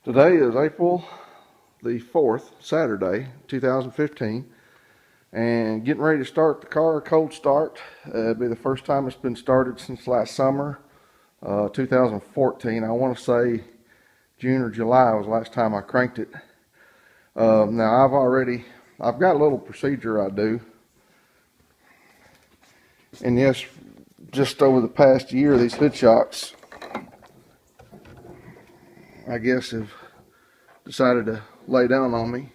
Today is April the 4th, Saturday, 2015, and getting ready to start the car, cold start. It'll be the first time it's been started since last summer, 2014. I want to say June or July was the last time I cranked it. Now I've got a little procedure I do, and yes, just over the past year, these hood shocks, I guess, have decided to lay down on me.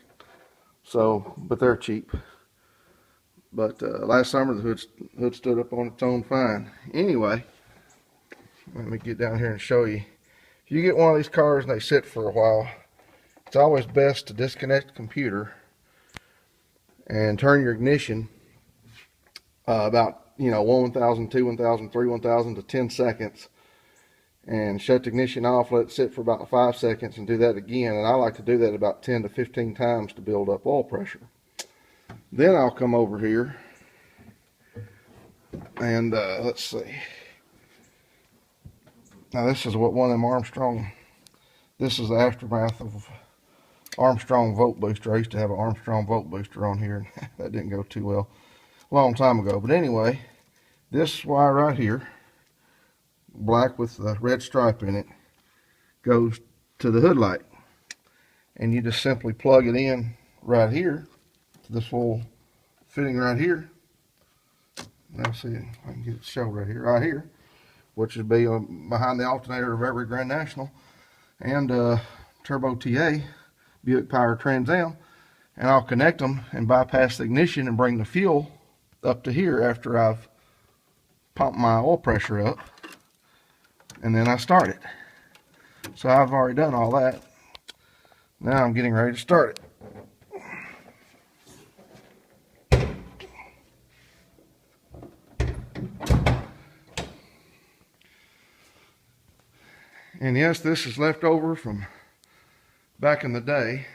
So, but they're cheap. But last summer the hood stood up on its own fine. Anyway, let me get down here and show you. If you get one of these cars and they sit for a while, it's always best to disconnect the computer and turn your ignition about 1,000, 2,000, 3,000 to 10 seconds. And shut the ignition off, let it sit for about 5 seconds, and do that again. And I like to do that about 10 to 15 times to build up oil pressure. Then I'll come over here and let's see. Now this is what one of them Armstrong, this is the aftermath of Armstrong volt booster. I used to have an Armstrong volt booster on here, and that didn't go too well a long time ago. But anyway, this wire right here, black with the red stripe in it, goes to the hood light, and you just simply plug it in right here to this little fitting right here. Now see if I can get it show right here, which would be behind the alternator of every Grand National and Turbo TA Buick Powered Trans Am, and I'll connect them and bypass the ignition and bring the fuel up to here after I've pumped my oil pressure up. And then I start it. So I've already done all that. Now I'm getting ready to start it. And yes, this is left over from back in the day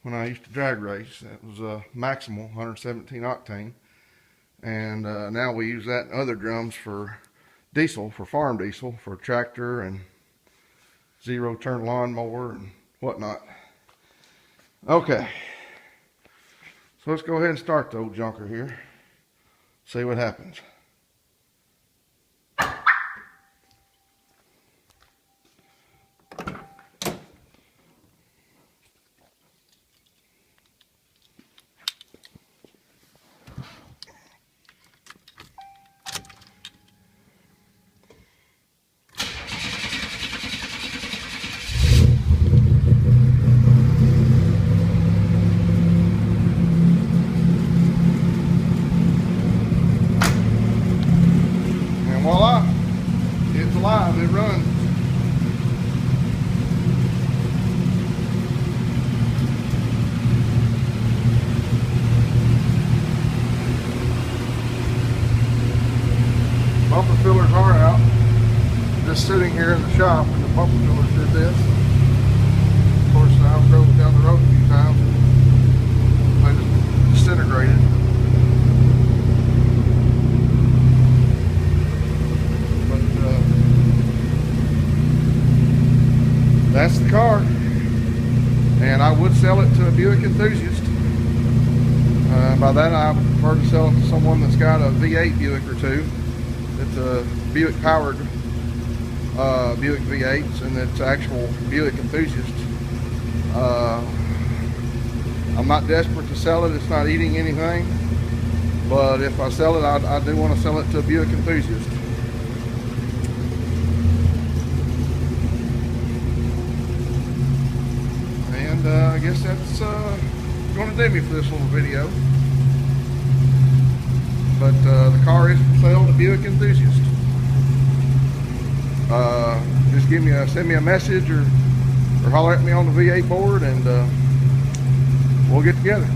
when I used to drag race. That was a Maximal 117 octane. And now we use that in other drums for diesel, for farm diesel, for tractor and zero turn lawnmower and whatnot. Okay, so let's go ahead and start the old junker here, see what happens. Voila, it's alive, it runs. Bumper fillers are out. Just sitting here in the shop, and the bumper fillers did this. Of course, I've drove down the road a few times. They just disintegrated. That's the car, and I would sell it to a Buick Enthusiast. By that I prefer to sell it to someone that's got a V8 Buick or two. It's a Buick Powered Buick V8s, and it's actual Buick Enthusiast. I'm not desperate to sell it. It's not eating anything, but if I sell it, I do want to sell it to a Buick Enthusiast. I guess that's going to do me for this little video. But the car is for sale to Buick Enthusiast. Just send me a message or holler at me on the V8 board, and we'll get together.